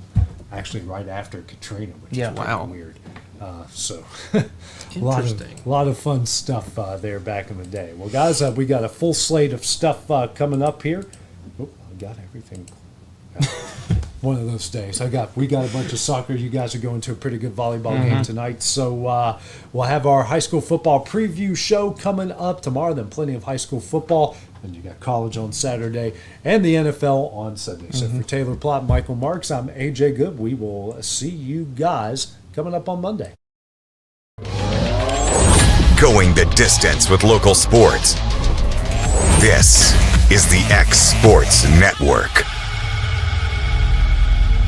actually right after Katrina, which is Wow. weird. So Interesting. a lot of fun stuff there back in the day. Well, guys, we got a full slate of stuff coming up here. Oh, I got everything. One of those days. We got a bunch of soccer. You guys are going to a pretty good volleyball game tonight. So we'll have our high school football preview show coming up tomorrow. Then plenty of high school football. And you got college on Saturday and the NFL on Sunday. So for Taylor Plott, Michael Marks, I'm AJ Good. We will see you guys coming up on Monday. Going the distance with local sports. This is the X Sports Network.